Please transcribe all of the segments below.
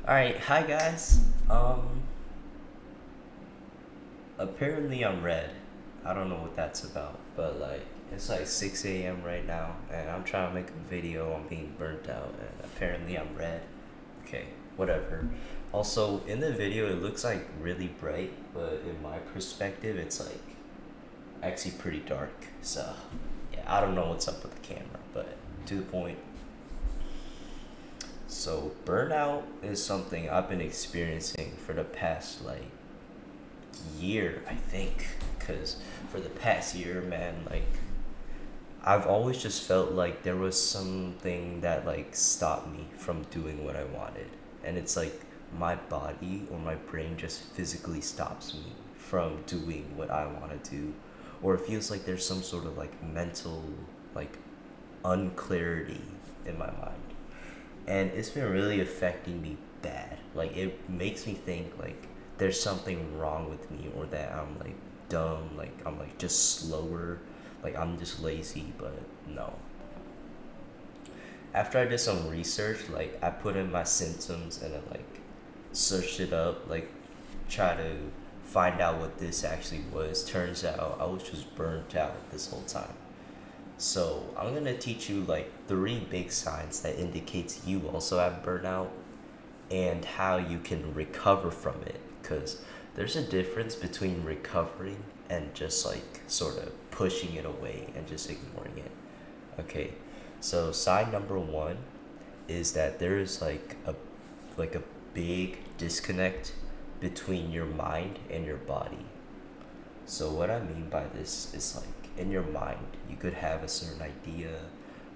All right, hi guys. Apparently I'm red. I don't know what that's about, but like it's like 6 a.m. right now, and I'm trying to make a video on being burnt out, and apparently I'm red. Okay, whatever. Also, in the video, it looks like really bright, but in my perspective, it's like actually pretty dark. So, yeah, I don't know what's up with the camera, but to the point. So, burnout is something I've been experiencing for the past like year, I think, because for the past year, man, like I've always just felt like there was something that like stopped me from doing what I wanted, and it's like my body or my brain just physically stops me from doing what I want to do, or it feels like there's some sort of like mental like unclarity in my mind, and it's been really affecting me bad. Like it makes me think like there's something wrong with me, or that I'm like dumb, like I'm like just slower, like I'm just lazy. But no. After I did some research, like I put in my symptoms and I like searched it up, like try to find out what this actually was. Turns out I was just burnt out this whole time. So I'm gonna teach you like three big signs that indicates you also have burnout and how you can recover from it. Because there's a difference between recovering and just like sort of pushing it away and just ignoring it. Okay, so sign number one is that there is like a big disconnect between your mind and your body. So what I mean by this is like in your mind, you could have a certain idea,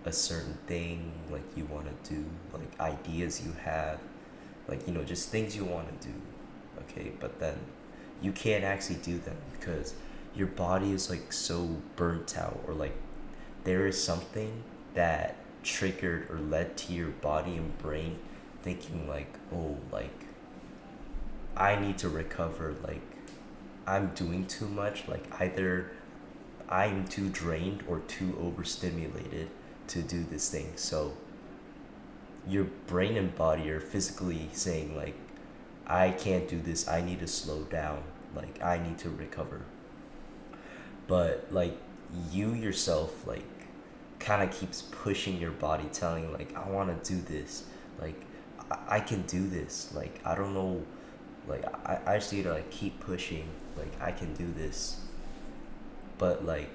a certain thing like you want to do, like ideas you have, like just things you want to do. Okay, but then you can't actually do them because your body is like so burnt out, or like there is something that triggered or led to your body and brain thinking like, oh, like I need to recover, like I'm doing too much, like either I'm too drained or too overstimulated to do this thing. So your brain and body are physically saying like, I can't do this, I need to slow down, like I need to recover. But like you yourself like kind of keeps pushing your body, telling like, I want to do this, like I can do this, like I don't know, like I just need to like keep pushing, like I can do this. But like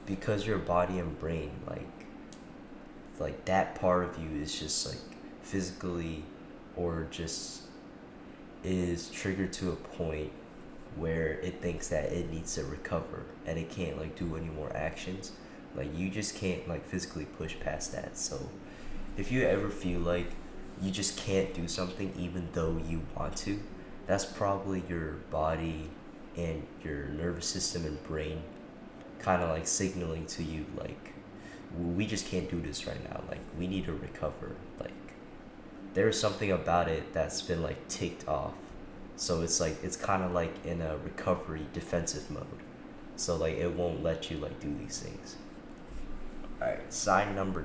because your body and brain like that part of you is just like physically, or just is triggered to a point where it thinks that it needs to recover and it can't like do any more actions, like you just can't like physically push past that. So if you ever feel like you just can't do something even though you want to, that's probably your body and your nervous system and brain kind of like signaling to you like, we just can't do this right now, like we need to recover, like there's something about it that's been like ticked off. So it's like it's kind of like in a recovery defensive mode, so like it won't let you like do these things. All right, sign number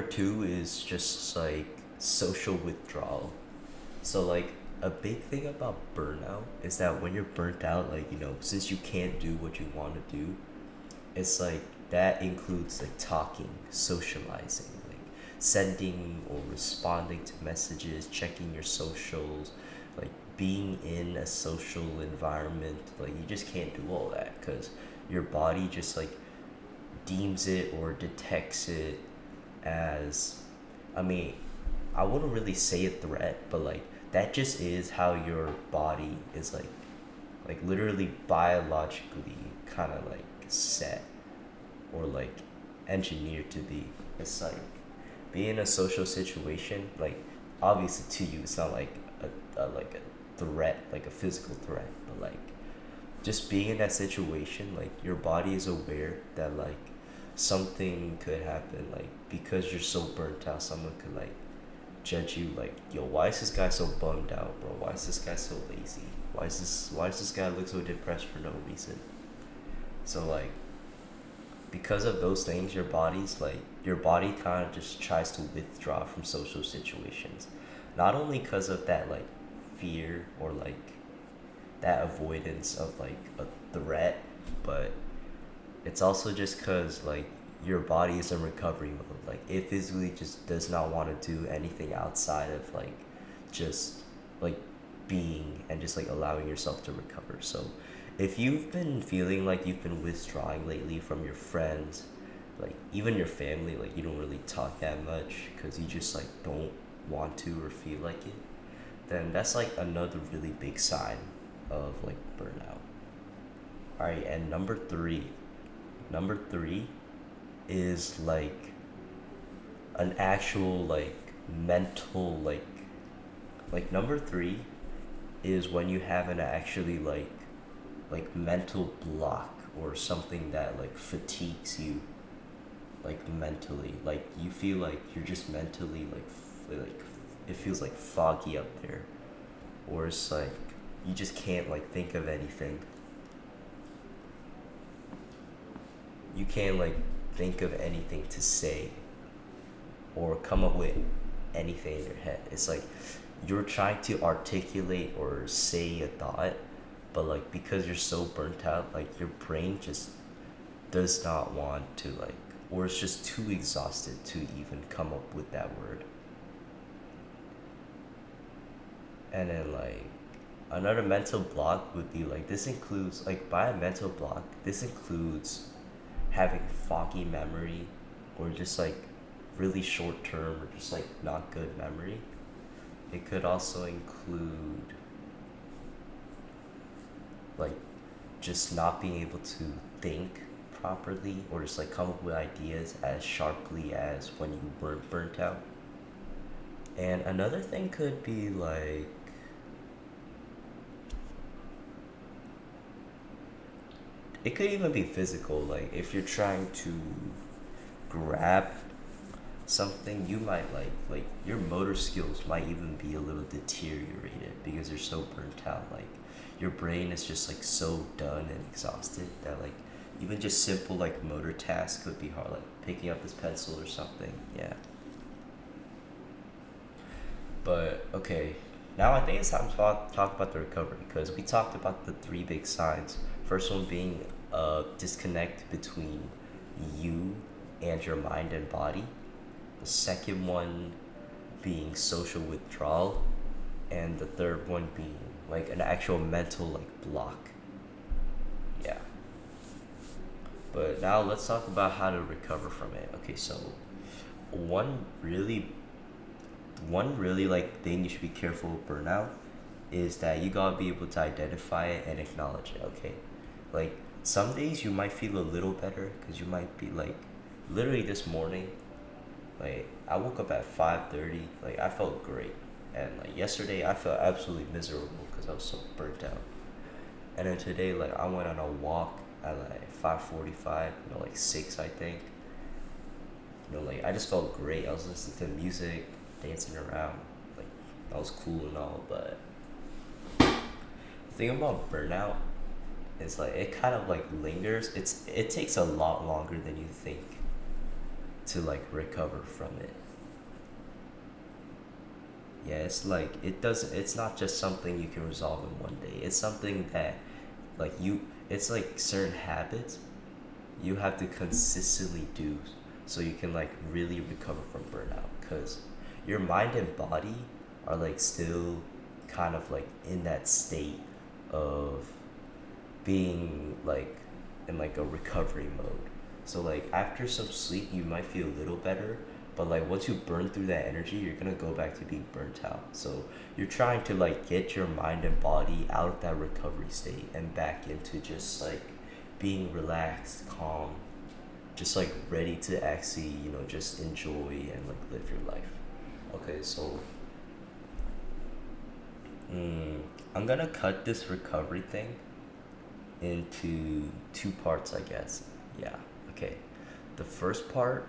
two is just like social withdrawal. So like a big thing about burnout is that when you're burnt out, like since you can't do what you want to do, it's like that includes like talking, socializing, like sending or responding to messages, checking your socials, like being in a social environment. Like you just can't do all that because your body just like deems it or detects it as, I mean, I wouldn't really say a threat, but like that just is how your body is like literally biologically kind of like set, or like engineered to be. It's like being in a social situation, like obviously to you it's not like a threat, like a physical threat, but like just being in that situation, like your body is aware that like something could happen, like because you're so burnt out, someone could like judge you like, yo, why is this guy so bummed out, bro? Why is this guy so lazy? Why does this guy look so depressed for no reason? So like because of those things, your body kind of just tries to withdraw from social situations. Not only because of that like fear or like that avoidance of like a threat, but it's also just because like your body is in recovery mode. Like it physically just does not want to do anything outside of like just like being and just like allowing yourself to recover. So if you've been feeling like you've been withdrawing lately from your friends, like even your family, like you don't really talk that much because you just like don't want to or feel like it, then that's like another really big sign of like burnout. All right, and number three is like an actual like mental like number three is when you have an actually like mental block or something that like fatigues you like mentally, like you feel like you're just mentally like it feels like foggy up there, or it's like you just can't like think of anything. You can't like think of anything to say or come up with anything in your head. It's like you're trying to articulate or say a thought, but like because you're so burnt out, like your brain just does not want to like, or it's just too exhausted to even come up with that word. And then like another mental block would be like this includes like by a mental block, this includes having foggy memory or just like really short term or just like not good memory. It could also include like just not being able to think properly or just like come up with ideas as sharply as when you weren't burnt out. And another thing could be like it could even be physical, like if you're trying to grab something, you might like your motor skills might even be a little deteriorated because you're so burnt out. Like your brain is just like so done and exhausted that like even just simple like motor tasks could be hard, like picking up this pencil or something. Yeah. But okay, now I think it's time to talk about the recovery because we talked about the three big signs. First one being a disconnect between you and your mind and body. The second one being social withdrawal, and the third one being like an actual mental like block. Yeah. But now let's talk about how to recover from it. Okay, so one really one really like thing you should be careful with burnout is that you gotta be able to identify it and acknowledge it. Okay, like some days you might feel a little better because you might be like literally this morning, like I woke up at 5:30, like I felt great, and like yesterday I felt absolutely miserable because I was so burnt out. And then today, like I went on a walk at like 5:45, like 6 I think. Like I just felt great. I was listening to music, dancing around, like that was cool and all. But the thing about burnout is like it kind of like lingers. It takes a lot longer than you think to like recover from it. Yeah, it's like it doesn't. It's not just something you can resolve in one day. It's something that like you. It's like certain habits you have to consistently do so you can like really recover from burnout because your mind and body are like still kind of like in that state of being like in like a recovery mode. So like after some sleep you might feel a little better, but like once you burn through that energy you're gonna go back to being burnt out. So you're trying to like get your mind and body out of that recovery state and back into just like being relaxed, calm, just like ready to actually, just enjoy and like live your life. Okay, so mm, I'm gonna cut this recovery thing into two parts, I guess. Yeah, okay. The first part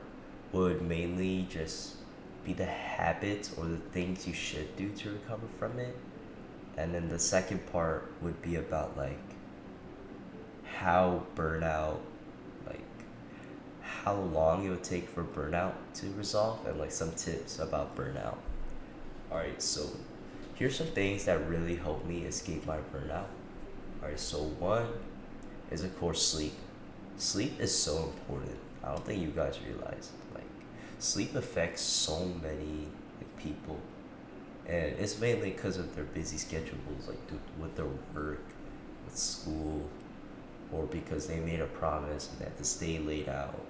would mainly just be the habits or the things you should do to recover from it. And then the second part would be about like how burnout, like how long it would take for burnout to resolve and like some tips about burnout. Alright, so here's some things that really helped me escape my burnout. Alright, so one is of course sleep. Sleep is so important. I don't think you guys realize. Like, sleep affects so many like people, and it's mainly because of their busy schedules, like with their work, with school, or because they made a promise and they have to stay late out,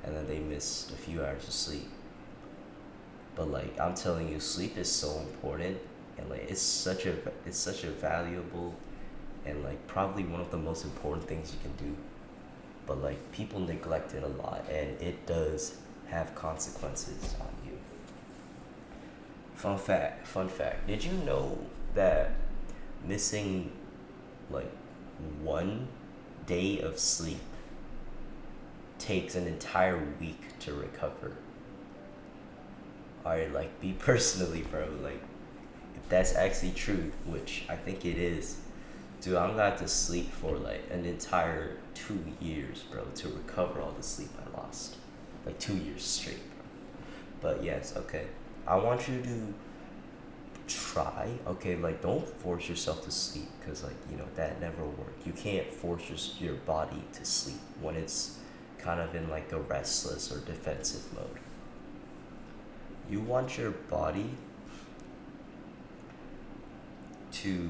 and then they miss a few hours of sleep. But like I'm telling you, sleep is so important, and like it's such a valuable and like probably one of the most important things you can do. But like people neglect it a lot, and it does have consequences on you. Fun fact. Did you know that missing like 1 day of sleep takes an entire week to recover? Alright, like be personally, bro. Like if that's actually true, which I think it is, dude, I'm gonna have to sleep for like an entire 2 years, bro, to recover all the sleep I lost. Like 2 years straight, bro. But yes, okay. I want you to try, okay, like don't force yourself to sleep because, like, that never worked. You can't force your body to sleep when it's kind of in like a restless or defensive mode. You want your body to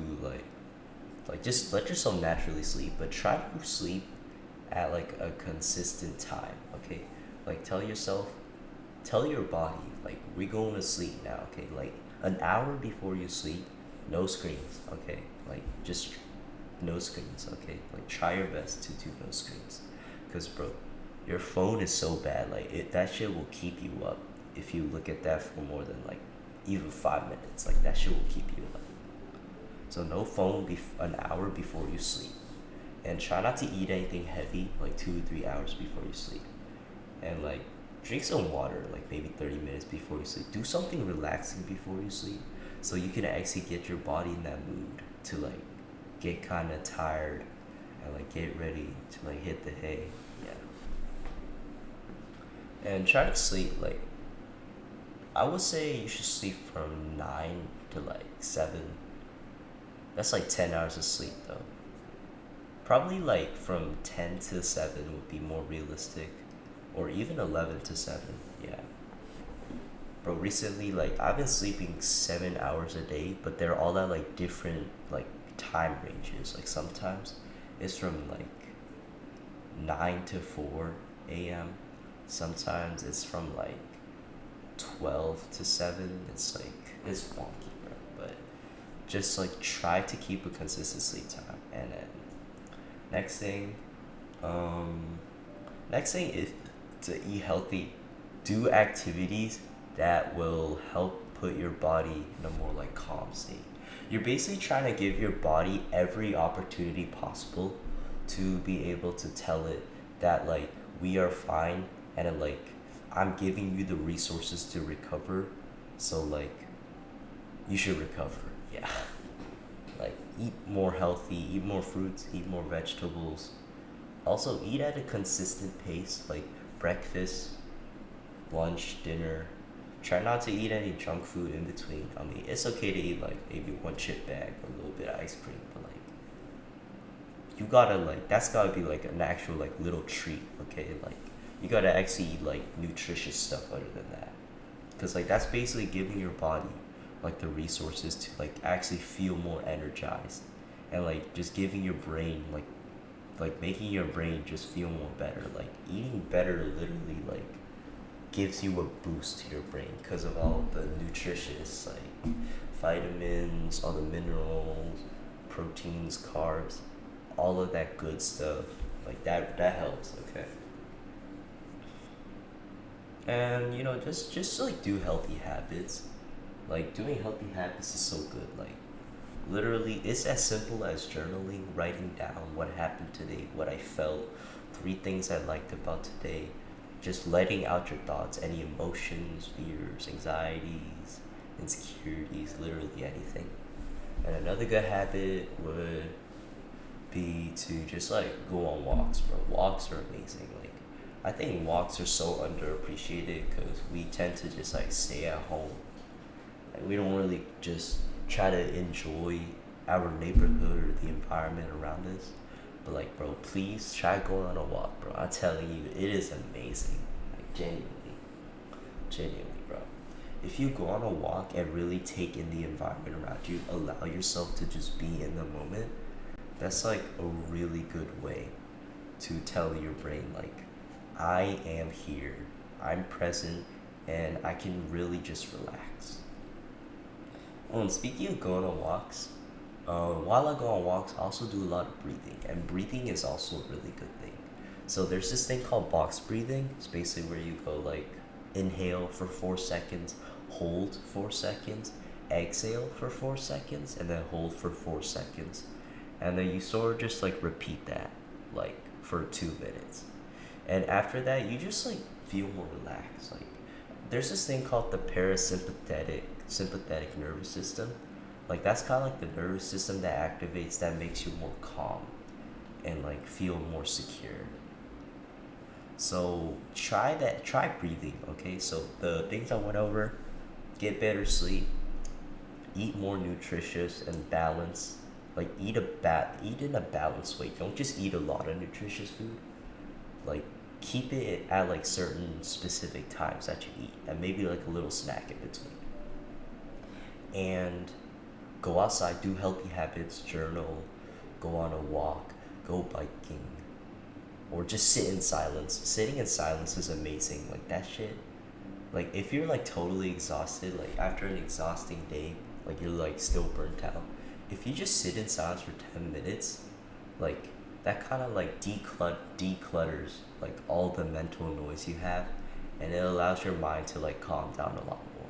just let yourself naturally sleep, but try to sleep at like a consistent time, okay? Like tell your body, like we're going to sleep now, okay? Like an hour before you sleep, no screens, okay? Like just no screens, okay? Like try your best to do no screens. Cause bro, your phone is so bad, like that shit will keep you up if you look at that for more than like even 5 minutes. Like that shit will keep you up. So no phone an hour before you sleep, and try not to eat anything heavy like 2 or 3 hours before you sleep, and like drink some water like maybe 30 minutes before you sleep. Do something relaxing before you sleep, so you can actually get your body in that mood to like get kind of tired and like get ready to like hit the hay. Yeah, and try to sleep like I would say you should sleep from 9 to like 7. That's like 10 hours of sleep though. Probably like from 10 to 7 would be more realistic, or even 11 to 7. Yeah, bro. Recently, like I've been sleeping 7 hours a day, but they're all at like different like time ranges. Like sometimes it's from like 9 to 4 a.m. Sometimes it's from like 12 to 7. It's like it's wonky, bro. But just like try to keep a consistent sleep time, and then next thing um next thing is to eat healthy. Do activities that will help put your body in a more like calm state. You're basically trying to give your body every opportunity possible to be able to tell it that like we are fine, and like I'm giving you the resources to recover, so like you should recover. Yeah. Like eat more healthy, eat more fruits, eat more vegetables. Also eat at a consistent pace, like breakfast, lunch, dinner. Try not to eat any junk food in between. I mean, it's okay to eat like maybe one chip bag or a little bit of ice cream, but like you gotta like that's gotta be like an actual like little treat, okay? Like you gotta actually eat like nutritious stuff other than that, because like that's basically giving your body like the resources to like actually feel more energized, and like just giving your brain like making your brain just feel more better. Like eating better literally like gives you a boost to your brain because of all the nutritious like vitamins, all the minerals, proteins, carbs, all of that good stuff. Like that helps, okay? And just like do healthy habits. Like doing healthy habits is so good. Like literally, it's as simple as journaling, writing down what happened today, what I felt, 3 things I liked about today, just letting out your thoughts, any emotions, fears, anxieties, insecurities, literally anything. And another good habit would be to just like go on walks, bro. Walks are amazing. Like I think walks are so underappreciated because we tend to just like stay at home. Like we don't really just try to enjoy our neighborhood or the environment around us. But like, bro, please try going on a walk, bro. I'm telling you, it is amazing. Like genuinely, bro. If you go on a walk and really take in the environment around you, allow yourself to just be in the moment, that's like a really good way to tell your brain, like, I am here, I'm present, and I can really just relax. Oh, and speaking of going on walks, while I go on walks, I also do a lot of breathing, and breathing is also a really good thing. So there's this thing called box breathing. It's basically where you go like inhale for 4 seconds, hold 4 seconds, exhale for 4 seconds, and then hold for 4 seconds, and then you sort of just like repeat that like for 2 minutes, and after that you just like feel more relaxed. Like there's this thing called the parasympathetic sympathetic nervous system. Like that's kind of like the nervous system that activates, that makes you more calm and like feel more secure. So try that, try breathing. Okay, so the things I went over: get better sleep, eat more nutritious and balanced. Like eat in a balanced way. Don't just eat a lot of nutritious food. Like keep it at like certain specific times that you eat, and maybe like a little snack in between. And go outside, do healthy habits, journal, go on a walk, go biking, or just sit in silence. Sitting in silence is amazing. Like that shit. Like if you're like totally exhausted, like after an exhausting day, like you're like still burnt out. If you just sit in silence for 10 minutes, like that kind of like declutters like all the mental noise you have, and it allows your mind to like calm down a lot more.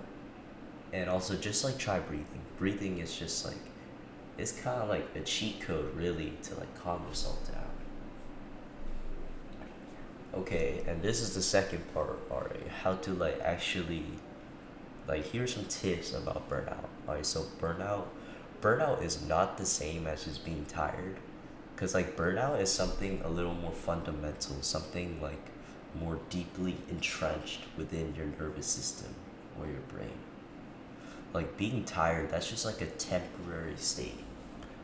And also just like try breathing. Breathing is just like, it's kind of like a cheat code really to like calm yourself down. Okay, and this is the second part. Alright, how to like actually, like, here's some tips about burnout. Alright, so burnout is not the same as just being tired, because like burnout is something a little more fundamental, something like more deeply entrenched within your nervous system or your brain. Like being tired, that's just like a temporary state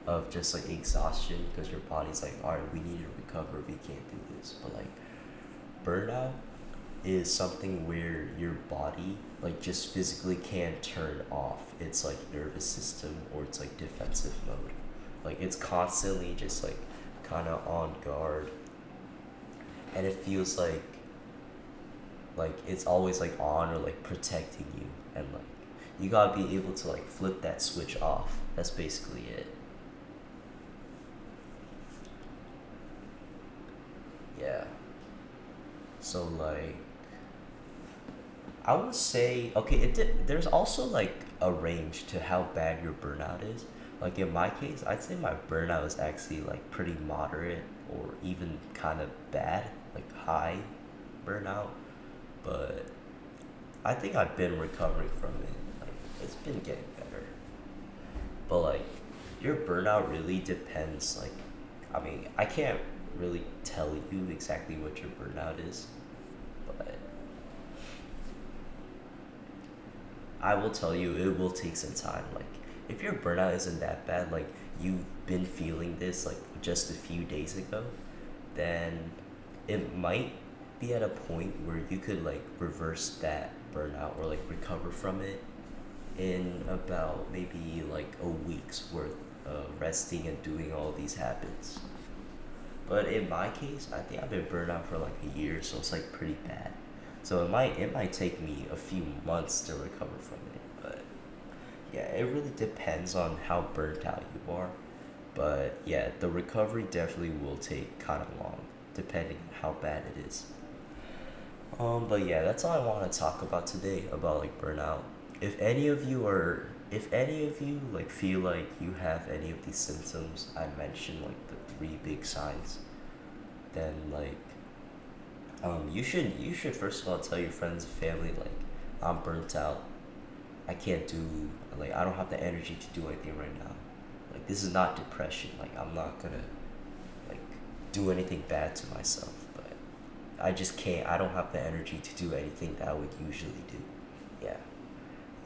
of just like exhaustion, because your body's like, all right, we need to recover, we can't do this. But like burnout is something where your body like just physically can't turn off its like nervous system or its like defensive mode. Like it's constantly just like kind of on guard, and it feels like it's always like on or like protecting you, and like you gotta be able to like flip that switch off. That's basically it. Yeah. So like I would say, okay, there's also like a range to how bad your burnout is. Like in my case, I'd say my burnout is actually like pretty moderate or even kind of bad, like high burnout. But I think I've been recovering from it. Like it's been getting better. But like your burnout really depends. Like I mean, I can't really tell you exactly what your burnout is, but I will tell you it will take some time. Like if your burnout isn't that bad, like you've been feeling this like just a few days ago, then it might be at a point where you could like reverse that burnout or like recover from it in about maybe like a week's worth of resting and doing all these habits. But in my case, I think I've been burned out for like a year, so it's like pretty bad. So it might take me a few months to recover from it. But yeah, it really depends on how burnt out you are. But yeah, the recovery definitely will take kind of long, depending on how bad it is. But yeah, that's all I want to talk about today about like burnout. If any of you like feel like you have any of these symptoms I mentioned, like the three big signs, then like you should first of all tell your friends and family like, I'm burnt out. I can't do, like, I don't have the energy to do anything right now. Like this is not depression. Like I'm not gonna like do anything bad to myself. But I just can't. I don't have the energy to do anything that I would usually do. Yeah.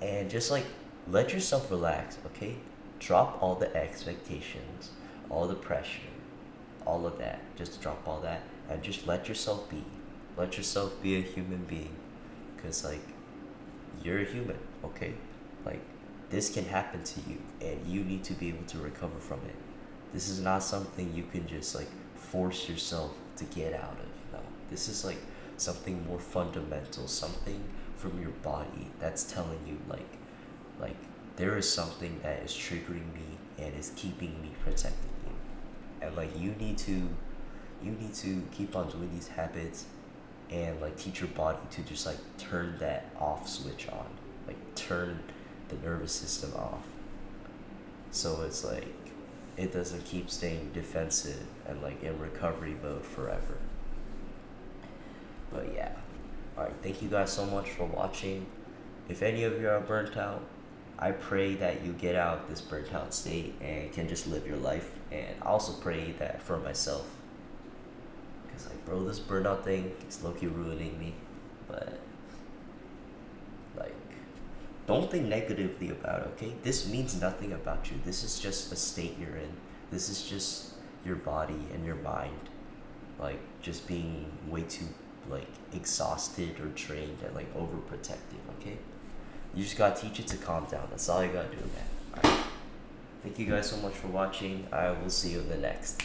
And just like let yourself relax, okay? Drop all the expectations, all the pressure, all of that. Just drop all that and just let yourself be. Let yourself be a human being. Because, like, you're a human, okay? Like, this can happen to you, and you need to be able to recover from it. This is not something you can just, like, force yourself to get out of. No. This is, like, something more fundamental, something from your body that's telling you, like, there is something that is triggering me and is keeping me protecting you. And, like, you need to keep on doing these habits and like teach your body to just like turn that off switch on, like turn the nervous system off, so it's like it doesn't keep staying defensive and like in recovery mode forever. But yeah, all right, thank you guys so much for watching. If any of you are burnt out, I pray that you get out of this burnt out state and can just live your life. And I also pray that for myself, because like bro, this burnout thing is low-key ruining me. But like, don't think negatively about it, okay? This means nothing about you. This is just a state you're in. This is just your body and your mind like just being way too like exhausted or drained and like overprotective, okay? You just gotta teach it to calm down. That's all you gotta do, man. Alright. Thank you guys so much for watching. I will see you in the next.